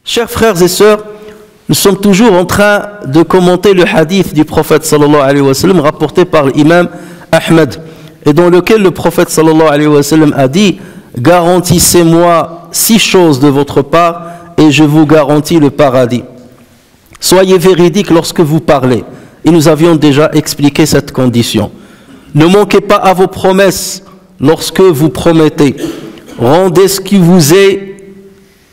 Chers frères et sœurs, nous sommes toujours en train de commenter le hadith du prophète sallallahu alayhi wa sallam rapporté par l'imam Ahmed et dans lequel le prophète sallallahu alayhi wa sallam a dit « Garantissez-moi 6 choses de votre part et je vous garantis le paradis. Soyez véridiques lorsque vous parlez. » Et nous avions déjà expliqué cette condition. Ne manquez pas à vos promesses lorsque vous promettez. Rendez ce qui vous est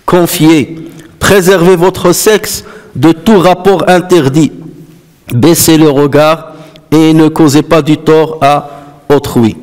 confié. Préservez votre sexe de tout rapport interdit. Baissez le regard et ne causez pas du tort à autrui.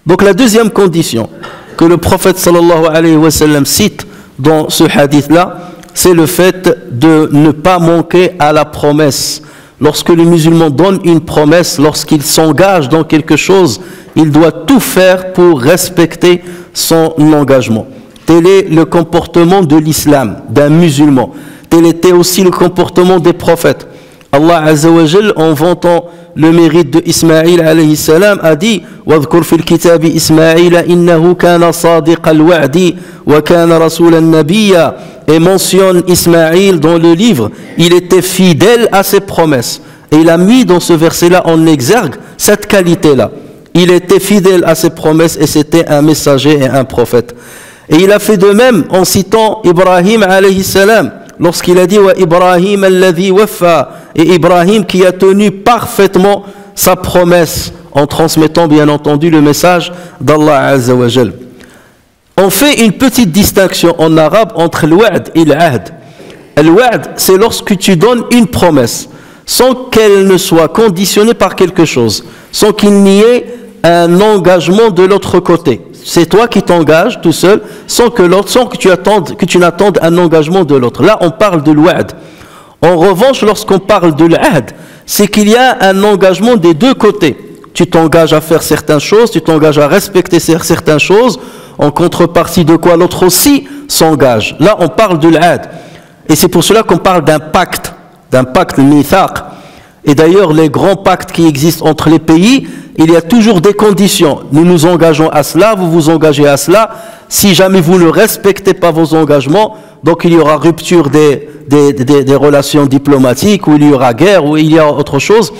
Donc la deuxième condition que le prophète sallallahu alayhi wa sallam cite dans ce hadith-là, c'est le fait de ne pas manquer à la promesse. Lorsque le musulman donne une promesse, lorsqu'il s'engage dans quelque chose, il doit tout faire pour respecter son engagement. Tel est le comportement de l'islam, d'un musulman. Tel était aussi le comportement des prophètes. Allah Azza wa Jal, en vantant le mérite de Ismaïl alayhi salam, a dit وَاذْكُرْ فِي الْكِتَابِ إِسْمَاعِيلَ إِنَّهُ كَانَ صَادِقَ الْوَعْدِ وَكَانَ رَسُولًا نَبِيًّا. Et mentionne Ismaïl dans le livre, il était fidèle à ses promesses. Et il a mis dans ce verset-là en exergue cette qualité-là. Il était fidèle à ses promesses et c'était un messager et un prophète. Et il a fait de même en citant Ibrahim alayhi salam, lorsqu'il a dit wa Ibrahim alladhi waffa, et Ibrahim qui a tenu parfaitement sa promesse en transmettant bien entendu le message d'Allah Azza wa Jal. On fait une petite distinction en arabe entre l'wa'd et l'ahd. L'wa'd, c'est lorsque tu donnes une promesse sans qu'elle ne soit conditionnée par quelque chose, sans qu'il n'y ait un engagement de l'autre côté. C'est toi qui t'engages tout seul, sans que tu n'attendes un engagement de l'autre. Là, on parle de l'wa'd. En revanche, lorsqu'on parle de l'ahd, c'est qu'il y a un engagement des deux côtés. Tu t'engages à faire certaines choses, tu t'engages à respecter certaines choses, en contrepartie de quoi l'autre aussi s'engage. Là, on parle de l'ahd. Et c'est pour cela qu'on parle d'un pacte mithaq. Et d'ailleurs, les grands pactes qui existent entre les pays, il y a toujours des conditions. Nous nous engageons à cela, vous vous engagez à cela. Si jamais vous ne respectez pas vos engagements, donc il y aura rupture des relations diplomatiques, ou il y aura guerre, ou il y a autre chose.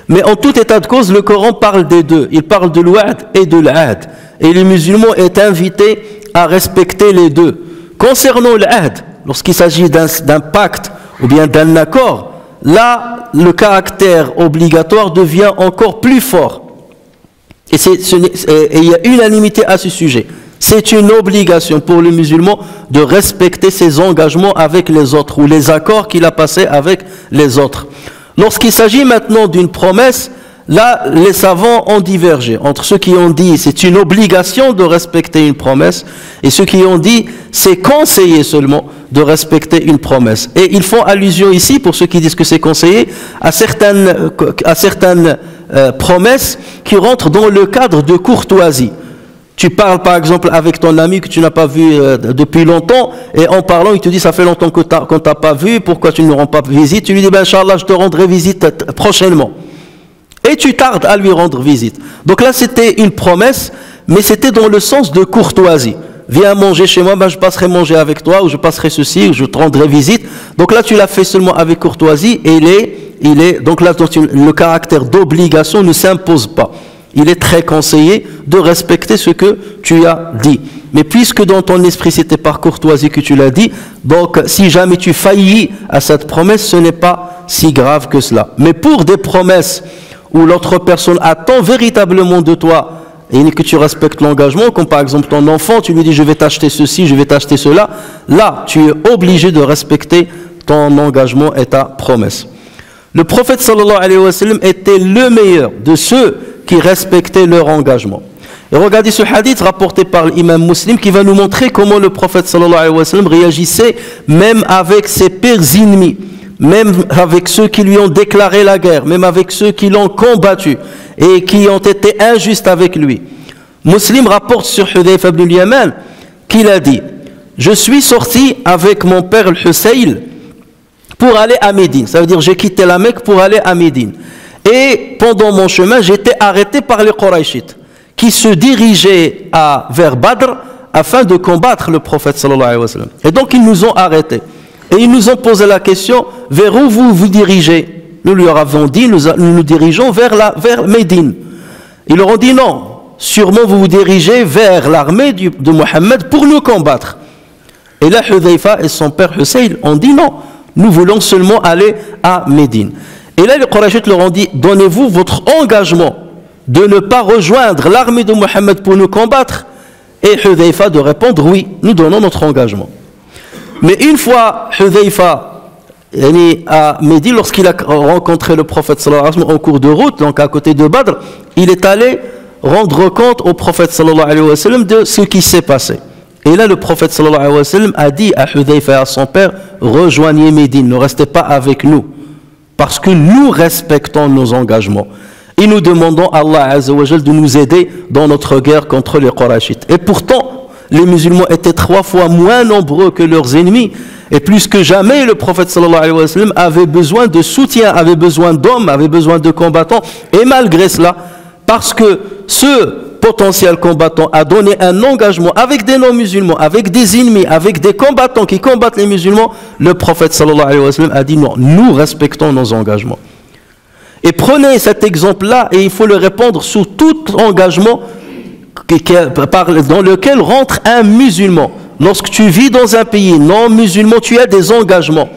Mais en tout état de cause, le Coran parle des deux. Il parle de l'wa'd et de l'ahd. Et les musulmans est invité à respecter les deux. Concernant l'ahd, lorsqu'il s'agit d'un pacte ou bien d'un accord, là, le caractère obligatoire devient encore plus fort. Et il y a unanimité à ce sujet. C'est une obligation pour le musulman de respecter ses engagements avec les autres ou les accords qu'il a passés avec les autres. Lorsqu'il s'agit maintenant d'une promesse, là, les savants ont divergé entre ceux qui ont dit c'est une obligation de respecter une promesse et ceux qui ont dit c'est conseillé seulement de respecter une promesse. Et ils font allusion ici, pour ceux qui disent que c'est conseillé, à certaines promesses qui rentrent dans le cadre de courtoisie. Tu parles par exemple avec ton ami que tu n'as pas vu depuis longtemps, et en parlant il te dit ça fait longtemps qu'on t'a pas vu, pourquoi tu ne rends pas visite? Tu lui dis ben Inch'Allah je te rendrai visite prochainement. Et tu tardes à lui rendre visite. Donc là c'était une promesse, mais c'était dans le sens de courtoisie. Viens manger chez moi, ben je passerai manger avec toi, ou je passerai ceci, ou je te rendrai visite. Donc là tu l'as fait seulement avec courtoisie, et donc là le caractère d'obligation ne s'impose pas. Il est très conseillé de respecter ce que tu as dit. Mais puisque dans ton esprit c'était par courtoisie que tu l'as dit, donc si jamais tu faillis à cette promesse, ce n'est pas si grave que cela. Mais pour des promesses où l'autre personne attend véritablement de toi et que tu respectes l'engagement, comme par exemple ton enfant, tu lui dis je vais t'acheter ceci, je vais t'acheter cela, là tu es obligé de respecter ton engagement et ta promesse. Le prophète sallallahu alayhi wa sallam était le meilleur de ceux qui respectaient leur engagement. Et regardez ce hadith rapporté par l'imam Muslim qui va nous montrer comment le prophète sallallahu alayhi wa sallam réagissait même avec ses pires ennemis, même avec ceux qui lui ont déclaré la guerre, même avec ceux qui l'ont combattu et qui ont été injustes avec lui. Muslim rapporte sur Hudayfa ibn al-Yaman qu'il a dit: je suis sorti avec mon père al-Husayl pour aller à Médine. Ça veut dire j'ai quitté la Mecque pour aller à Médine. Et pendant mon chemin, j'étais arrêté par les Qurayshites qui se dirigeaient vers Badr afin de combattre le prophète sallallahu alayhi wa sallam. Et donc ils nous ont arrêtés. Et ils nous ont posé la question: vers où vous vous dirigez? Nous leur avons dit: nous nous dirigeons vers Médine. Ils leur ont dit: non, sûrement vous vous dirigez vers l'armée de Mohammed pour nous combattre. Et là, Hudayfa et son père Husayl ont dit: non, nous voulons seulement aller à Médine. Et là, les Qurayshites leur ont dit: donnez-vous votre engagement de ne pas rejoindre l'armée de Mohammed pour nous combattre? Et Hudayfa de répondre: oui, nous donnons notre engagement. Mais une fois Hudayfa à Médine, lorsqu'il a rencontré le prophète sallallahu alayhi wa sallam en cours de route, donc à côté de Badr, il est allé rendre compte au prophète sallallahu alayhi wa sallam de ce qui s'est passé. Et là, le prophète sallallahu alayhi wa sallam a dit à Hudayfa et à son père: rejoignez Médine, ne restez pas avec nous, parce que nous respectons nos engagements. Et nous demandons à Allah Azza wa Jal de nous aider dans notre guerre contre les Qurayshites. Et pourtant, les musulmans étaient 3 fois moins nombreux que leurs ennemis. Et plus que jamais, le prophète sallallahu alayhi wa sallam avait besoin de soutien, avait besoin d'hommes, avait besoin de combattants. Et malgré cela, parce que ce potentiel combattant a donné un engagement avec des non-musulmans, avec des ennemis, avec des combattants qui combattent les musulmans, le prophète sallallahu alayhi wa sallam a dit: non, nous respectons nos engagements. Et prenez cet exemple-là et il faut le répandre sur tout engagement dans lequel rentre un musulman. Lorsque tu vis dans un pays non musulman, tu as des engagements.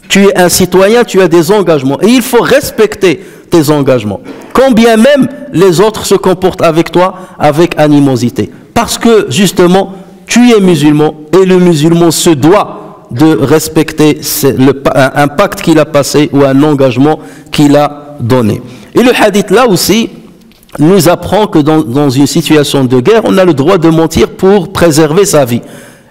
Tu es un citoyen, tu as des engagements. Et il faut respecter tes engagements. Quand bien même les autres se comportent avec toi avec animosité. Parce que justement, tu es musulman et le musulman se doit de respecter un pacte qu'il a passé ou un engagement qu'il a donné. Et le hadith là aussi nous apprend que dans une situation de guerre, on a le droit de mentir pour préserver sa vie.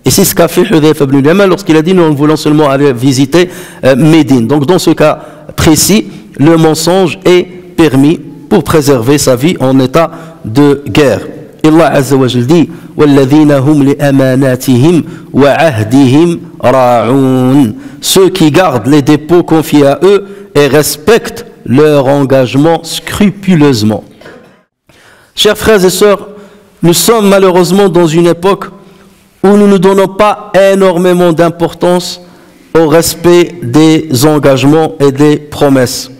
Et c'est ce qu'a fait Hudayfa ibn al-Yaman lorsqu'il a dit: nous voulons seulement aller visiter Médine. Donc dans ce cas précis, le mensonge est permis pour préserver sa vie en état de guerre. Et Allah Azza wa Jal dit: وَالَّذِينَ هُمْ لِأَمَانَاتِهِمْ وَعَهْدِهِمْ رَاعُونَ. Ceux qui gardent les dépôts confiés à eux et respectent leur engagement scrupuleusement. Chers frères et sœurs, nous sommes malheureusement dans une époque où nous ne donnons pas énormément d'importance au respect des engagements et des promesses.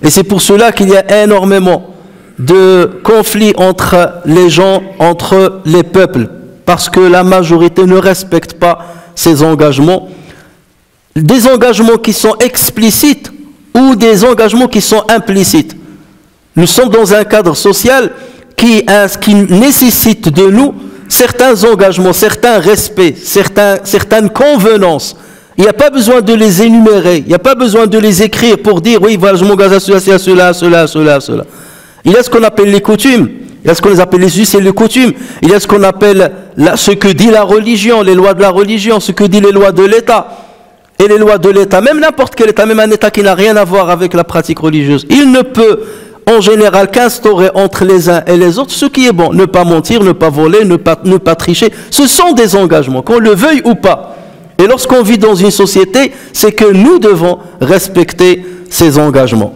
Et c'est pour cela qu'il y a énormément de conflits entre les gens, entre les peuples, parce que la majorité ne respecte pas ces engagements. Des engagements qui sont explicites ou des engagements qui sont implicites. Nous sommes dans un cadre social qui nécessite de nous certains engagements, certains respects, certaines convenances. Il n'y a pas besoin de les énumérer, il n'y a pas besoin de les écrire pour dire: oui, voilà, je m'engage à cela, à cela. Il y a ce qu'on appelle les coutumes, il y a ce qu'on appelle les us et les coutumes, il y a ce qu'on appelle ce que dit la religion, les lois de la religion, ce que dit les lois de l'État. Et les lois de l'État, même n'importe quel État, même un État qui n'a rien à voir avec la pratique religieuse, il ne peut en général qu'instaurer entre les uns et les autres ce qui est bon. Ne pas mentir, ne pas voler, ne pas tricher. Ce sont des engagements, qu'on le veuille ou pas. Et lorsqu'on vit dans une société, c'est que nous devons respecter ces engagements.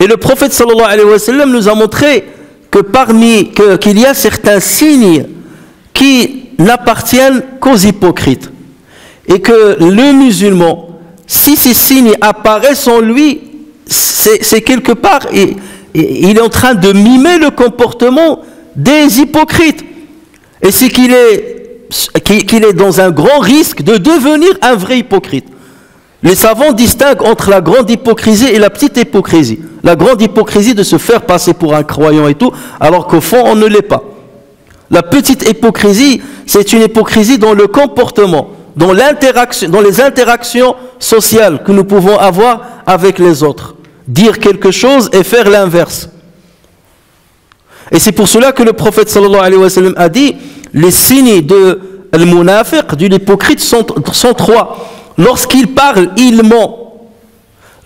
Et le prophète sallallahu alayhi wa sallam nous a montré que qu'il y a certains signes qui n'appartiennent qu'aux hypocrites. Et que le musulman, si ces signes apparaissent en lui, c'est quelque part, il est en train de mimer le comportement des hypocrites. Et c'est qu'il est dans un grand risque de devenir un vrai hypocrite. Les savants distinguent entre la grande hypocrisie et la petite hypocrisie. La grande hypocrisie de se faire passer pour un croyant et tout, alors qu'au fond on ne l'est pas. La petite hypocrisie, c'est une hypocrisie dans le comportement, dans les interactions sociales que nous pouvons avoir avec les autres. Dire quelque chose et faire l'inverse. Et c'est pour cela que le prophète sallallahu alayhi wa sallam a dit, les signes de al-munafiq, de l'hypocrite, sont trois. Lorsqu'il parle, il ment.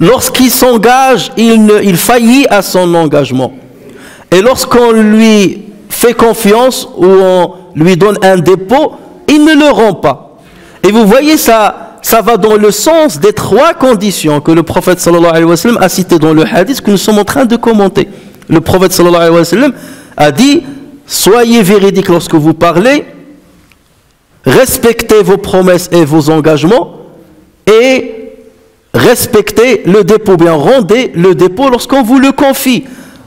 Lorsqu'il s'engage, il faillit à son engagement. Et lorsqu'on lui fait confiance ou on lui donne un dépôt, il ne le rend pas. Et vous voyez, ça va dans le sens des trois conditions que le prophète sallallahu alayhi wa sallam a citées dans le hadith que nous sommes en train de commenter. Le prophète sallallahu alayhi wa sallam a dit, soyez véridiques lorsque vous parlez, respectez vos promesses et vos engagements, et respectez le dépôt, bien rendez le dépôt lorsqu'on vous le confie.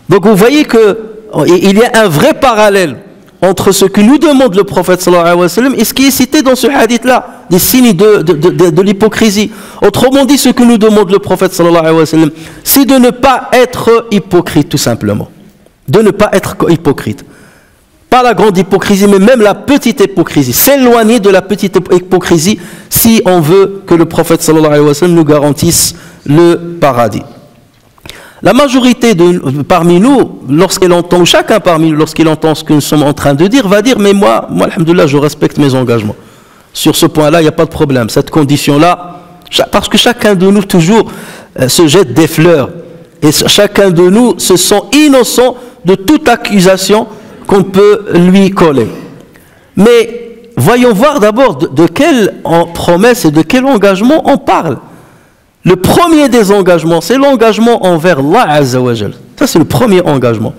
Donc vous voyez qu'il y a un vrai parallèle entre ce que nous demande le prophète sallallahu alayhi wa sallam et ce qui est cité dans ce hadith-là, des signes de l'hypocrisie. Autrement dit, ce que nous demande le prophète sallallahu alayhi wa sallam, c'est de ne pas être hypocrite, tout simplement. De ne pas être hypocrite. Pas la grande hypocrisie, mais même la petite hypocrisie. S'éloigner de la petite hypocrisie si on veut que le prophète sallallahu alayhi wa sallam nous garantisse le paradis. La majorité parmi nous, lorsqu'elle entend, chacun parmi nous, lorsqu'il entend ce que nous sommes en train de dire, va dire, mais moi, alhamdoulilah, je respecte mes engagements. Sur ce point-là, il n'y a pas de problème. Cette condition-là, parce que chacun de nous, toujours, se jette des fleurs. Et chacun de nous se sent innocent de toute accusation qu'on peut lui coller. Mais voyons voir d'abord de quelle promesse et de quel engagement on parle. Le premier des engagements, c'est l'engagement envers Allah Azza wa Jal. Ça, c'est le premier engagement.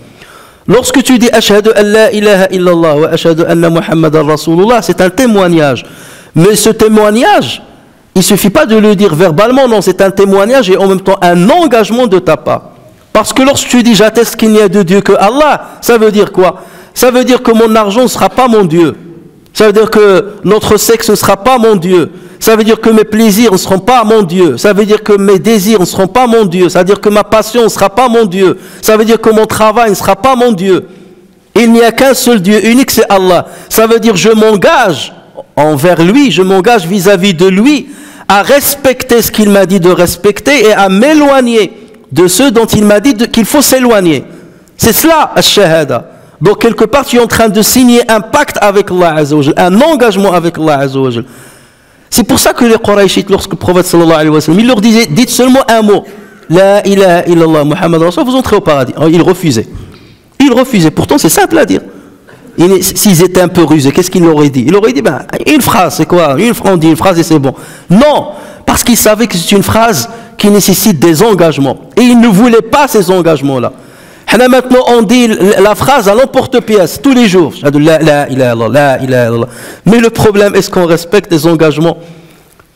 Lorsque tu dis « Ashhadu an la ilaha illallah wa ashhadu anna Muhammadan Rasulullah », c'est un témoignage. Mais ce témoignage, il ne suffit pas de le dire verbalement, non, c'est un témoignage et en même temps un engagement de ta part. Parce que lorsque tu dis « J'atteste qu'il n'y a de Dieu que Allah », ça veut dire quoi? Ça veut dire que mon argent ne sera pas mon Dieu. Ça veut dire que notre sexe ne sera pas mon Dieu. Ça veut dire que mes plaisirs ne seront pas mon Dieu. Ça veut dire que mes désirs ne seront pas mon Dieu. Ça veut dire que ma passion ne sera pas mon Dieu. Ça veut dire que mon travail ne sera pas mon Dieu. Il n'y a qu'un seul Dieu unique, c'est Allah. Ça veut dire que je m'engage envers lui, je m'engage vis-à-vis de lui à respecter ce qu'il m'a dit de respecter et à m'éloigner de ceux dont il m'a dit qu'il faut s'éloigner. C'est cela, al-shahada. Donc quelque part, tu es en train de signer un pacte avec Allah Azza wa Jal, un engagement avec Allah Azza wa Jal. C'est pour ça que les Qurayshites, lorsque le prophète sallallahu alayhi wa sallam, il leur disait, dites seulement un mot, la ilaha illallah Muhammad Rasul, vous entrez au paradis. Alors, ils refusaient. Ils refusaient. Pourtant, c'est simple à dire. S'ils étaient un peu rusés, qu'est-ce qu'ils leur auraient dit? Ils leur auraient dit, ben, une phrase, c'est quoi? On dit une phrase et c'est bon. Non, parce qu'ils savaient que c'est une phrase qui nécessite des engagements. Et ils ne voulaient pas ces engagements-là. Maintenant, on dit la phrase à l'emporte-pièce tous les jours. Mais le problème, est-ce qu'on respecte les engagements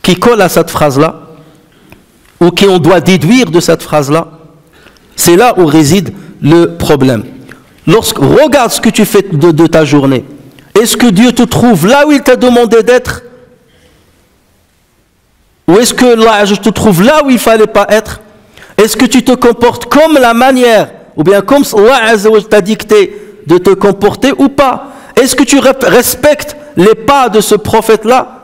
qui collent à cette phrase-là ou qu'on doit déduire de cette phrase-là? C'est là où réside le problème. Regarde ce que tu fais de ta journée. Est-ce que Dieu te trouve là où il t'a demandé d'être? Ou est-ce que là, je te trouve là où il ne fallait pas être? Est-ce que tu te comportes comme la manière ou bien comme Allah Azza wa Jalla t'a dicté de te comporter ou pas? Est-ce que tu respectes les pas de ce prophète-là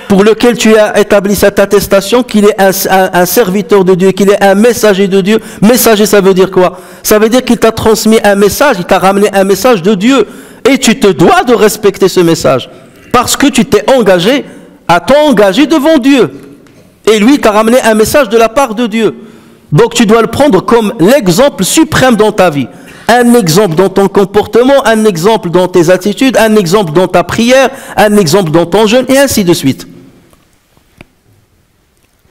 pour lequel tu as établi cette attestation qu'il est un serviteur de Dieu, qu'il est un messager de Dieu? Messager, ça veut dire quoi? Ça veut dire qu'il t'a transmis un message, il t'a ramené un message de Dieu. Et tu te dois de respecter ce message parce que tu t'es engagé à t'engager devant Dieu. Et lui t'a ramené un message de la part de Dieu. Donc tu dois le prendre comme l'exemple suprême dans ta vie. Un exemple dans ton comportement, un exemple dans tes attitudes, un exemple dans ta prière, un exemple dans ton jeûne, et ainsi de suite.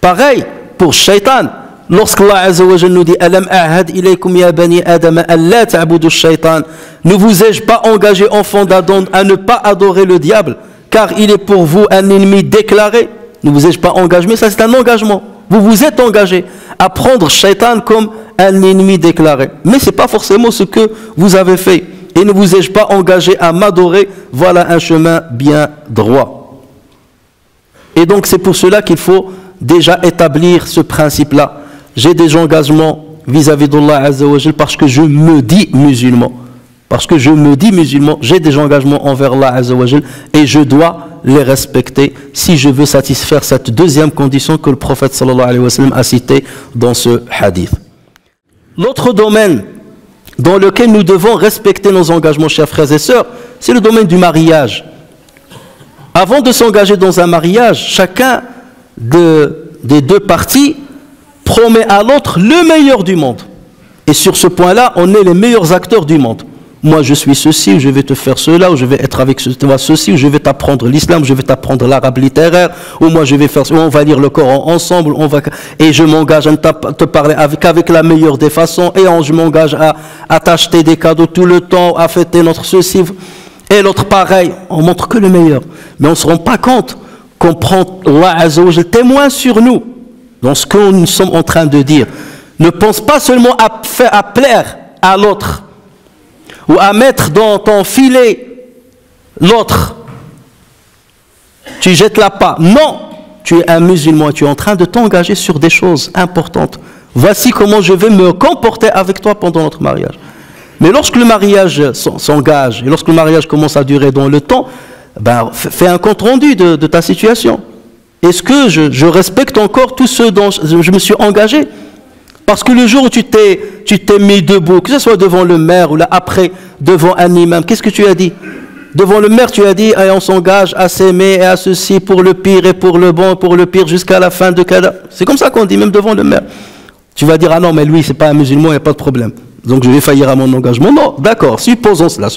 Pareil pour Shaitan. Lorsqu'Allah Azza wa Jalla nous dit « Alam ahad ilaykum ya bani Adam an la ta'budu shaitan » ne vous ai-je pas engagé, enfants d'Adam, à ne pas adorer le diable, car il est pour vous un ennemi déclaré? Ne vous ai-je pas engagé? Mais ça, c'est un engagement. Vous vous êtes engagé à prendre Shaitan comme un ennemi déclaré. Mais ce n'est pas forcément ce que vous avez fait. Et ne vous ai-je pas engagé à m'adorer? Voilà un chemin bien droit. Et donc c'est pour cela qu'il faut déjà établir ce principe-là. J'ai des engagements vis-à-vis d'Allah Azza wa Jal parce que je me dis musulman. Parce que je me dis musulman, j'ai des engagements envers Allah Azza wa Jal et je dois les respecter si je veux satisfaire cette deuxième condition que le prophète sallallahu alayhi wa sallam a citée dans ce hadith. L'autre domaine dans lequel nous devons respecter nos engagements, chers frères et sœurs, c'est le domaine du mariage. Avant de s'engager dans un mariage, chacun des deux parties promet à l'autre le meilleur du monde. Et sur ce point-là, on est les meilleurs acteurs du monde. Moi, je suis ceci, ou je vais te faire cela, ou je vais être avec toi ceci, ou je vais t'apprendre l'islam, ou je vais t'apprendre l'arabe littéraire, ou moi je vais faire, ou on va lire le Coran ensemble, et je m'engage à ne te parler avec la meilleure des façons, et je m'engage à t'acheter des cadeaux tout le temps, à fêter notre ceci, et l'autre pareil, on montre que le meilleur. Mais on ne se rend pas compte qu'on prend Allah Azza wa Jal témoin sur nous, dans ce que nous sommes en train de dire. Ne pense pas seulement à plaire à l'autre, ou à mettre dans ton filet l'autre. Tu jettes la part. Non, tu es un musulman, tu es en train de t'engager sur des choses importantes. Voici comment je vais me comporter avec toi pendant notre mariage. Mais lorsque le mariage s'engage, et lorsque le mariage commence à durer dans le temps, ben, fais un compte rendu de ta situation. Est-ce que je respecte encore tout ce dont je me suis engagé? Parce que le jour où tu t'es mis debout, que ce soit devant le maire ou là après, devant un imam, qu'est-ce que tu as dit? Devant le maire, tu as dit, on s'engage à s'aimer et à ceci pour le pire et pour le bon, pour le pire jusqu'à la fin de cada. C'est comme ça qu'on dit, même devant le maire. Tu vas dire, ah non, mais lui, c'est pas un musulman, il n'y a pas de problème. Donc je vais faillir à mon engagement. Non, d'accord, supposons cela.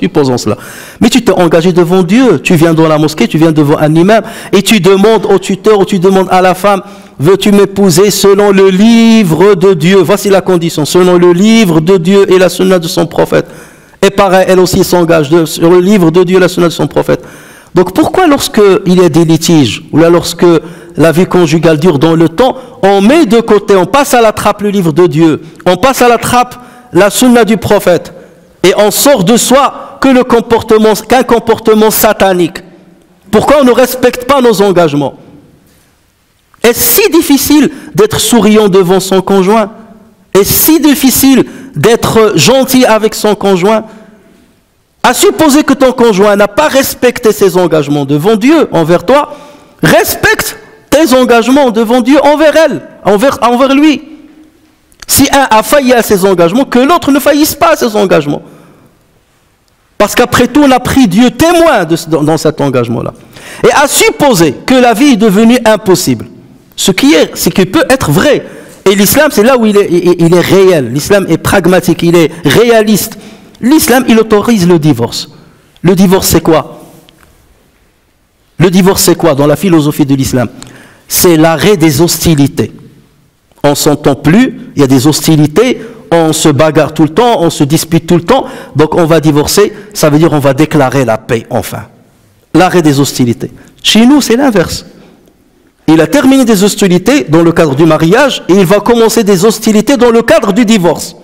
Mais tu t'es engagé devant Dieu. Tu viens dans la mosquée, tu viens devant un imam, et tu demandes au tuteur, ou tu demandes à la femme, veux-tu m'épouser selon le livre de Dieu? Voici la condition, selon le livre de Dieu et la sunna de son prophète. Et pareil, elle aussi s'engage sur le livre de Dieu et la sunna de son prophète. Donc pourquoi lorsqu'il y a des litiges, ou là lorsque la vie conjugale dure dans le temps, on met de côté, on passe à la trappe le livre de Dieu, on passe à la trappe la sunna du prophète, et on sort de soi qu'un comportement satanique? Pourquoi on ne respecte pas nos engagements? Est-ce si difficile d'être souriant devant son conjoint? Est-ce si difficile d'être gentil avec son conjoint? À supposer que ton conjoint n'a pas respecté ses engagements devant Dieu envers toi, respecte tes engagements devant Dieu envers elle, envers lui. Si un a failli à ses engagements, que l'autre ne faillisse pas à ses engagements. Parce qu'après tout, on a pris Dieu témoin dans cet engagement-là. Et à supposer que la vie est devenue impossible, ce qui peut être vrai. Et l'islam, c'est là où il est réel. L'islam est pragmatique, il est réaliste. L'islam, il autorise le divorce. Le divorce, c'est quoi? Le divorce, c'est quoi dans la philosophie de l'islam? C'est l'arrêt des hostilités. On ne s'entend plus, il y a des hostilités, on se bagarre tout le temps, on se dispute tout le temps, donc on va divorcer, ça veut dire on va déclarer la paix, enfin. L'arrêt des hostilités. Chez nous, c'est l'inverse. Il a terminé des hostilités dans le cadre du mariage et il va commencer des hostilités dans le cadre du divorce.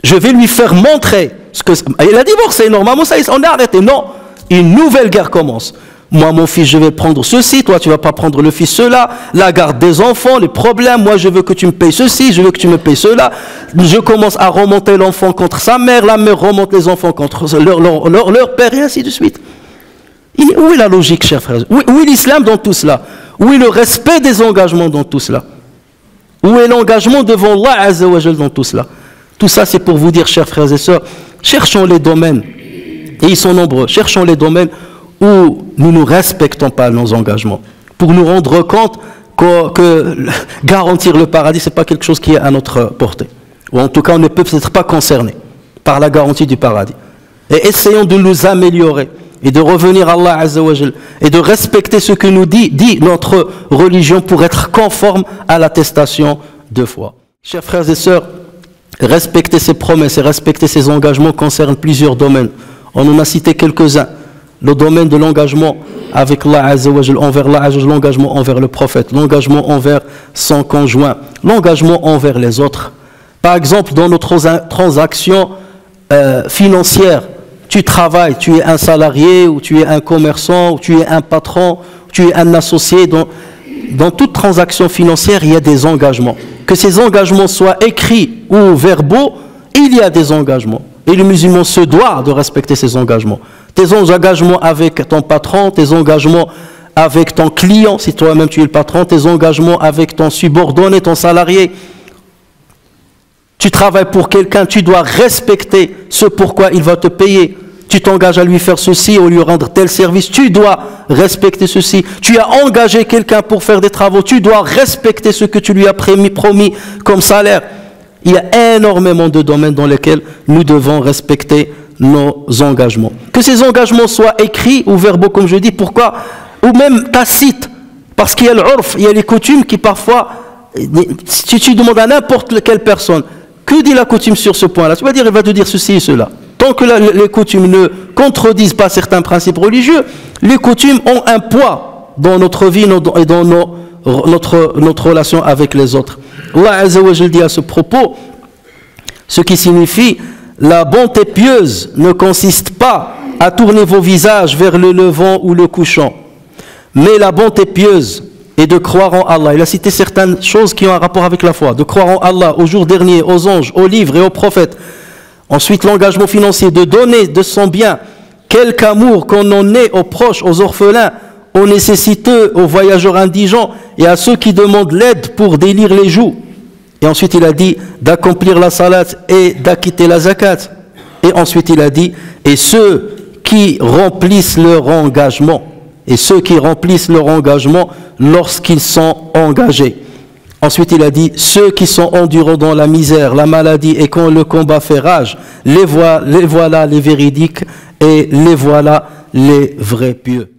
Je vais lui faire montrer ce que... Il a divorcé, normalement ça, on est arrêté. Non, une nouvelle guerre commence. Moi, mon fils, je vais prendre ceci, toi, tu ne vas pas prendre le fils cela, la garde des enfants, les problèmes, moi, je veux que tu me payes ceci, je veux que tu me payes cela. Je commence à remonter l'enfant contre sa mère, la mère remonte les enfants contre leur père, et ainsi de suite. Où est la logique, chers frères? Où est l'islam dans tout cela? Où est le respect des engagements dans tout cela? Où est l'engagement devant Allah Azza wa Jal dans tout cela? Tout ça, c'est pour vous dire, chers frères et sœurs, cherchons les domaines, et ils sont nombreux, cherchons les domaines où nous ne respectons pas nos engagements, pour nous rendre compte que garantir le paradis, ce n'est pas quelque chose qui est à notre portée. Ou en tout cas, on ne peut peut-être pas concerné par la garantie du paradis. Et essayons de nous améliorer et de revenir à Allah Azza wa Jal et de respecter ce que nous dit notre religion pour être conforme à l'attestation de foi. Chers frères et sœurs, respecter ses promesses et respecter ses engagements concerne plusieurs domaines. On en a cité quelques-uns. Le domaine de l'engagement avec Allah Azza wa Jal, envers Allah Azza wa Jal, l'engagement envers le prophète, l'engagement envers son conjoint, l'engagement envers les autres. Par exemple, dans nos transactions financières, tu travailles, tu es un salarié, ou tu es un commerçant, ou tu es un patron, ou tu es un associé. Dans toute transaction financière, il y a des engagements. Que ces engagements soient écrits ou verbaux, il y a des engagements. Et le musulman se doit de respecter ces engagements. Tes engagements avec ton patron, tes engagements avec ton client, si toi-même tu es le patron, tes engagements avec ton subordonné, ton salarié. Tu travailles pour quelqu'un, tu dois respecter ce pourquoi il va te payer. Tu t'engages à lui faire ceci ou lui rendre tel service, tu dois respecter ceci. Tu as engagé quelqu'un pour faire des travaux, tu dois respecter ce que tu lui as promis comme salaire. Il y a énormément de domaines dans lesquels nous devons respecter nos engagements. Que ces engagements soient écrits ou verbaux, comme je dis, pourquoi? Ou même tacites, parce qu'il y a l'urf, il y a les coutumes qui parfois, si tu demandes à n'importe quelle personne, que dit la coutume sur ce point-là? Tu vas dire, il va te dire ceci et cela. Tant que les coutumes ne contredisent pas certains principes religieux, les coutumes ont un poids dans notre vie et dans notre relation avec les autres. Allah Azza wa Jal dit à ce propos, ce qui signifie, la bonté pieuse ne consiste pas à tourner vos visages vers le levant ou le couchant, mais la bonté pieuse est de croire en Allah. Il a cité certaines choses qui ont un rapport avec la foi, de croire en Allah, au jour dernier, aux anges, aux livres et aux prophètes. Ensuite, l'engagement financier, de donner de son bien quelque amour qu'on en ait aux proches, aux orphelins, aux nécessiteux, aux voyageurs indigents et à ceux qui demandent l'aide pour délire les joues. Et ensuite, il a dit d'accomplir la salat et d'acquitter la zakat. Et ensuite, il a dit, et ceux qui remplissent leur engagement, et ceux qui remplissent leur engagement lorsqu'ils sont engagés. Ensuite, il a dit, ceux qui sont endurants dans la misère, la maladie et quand le combat fait rage, les voilà les véridiques et les voilà les vrais pieux.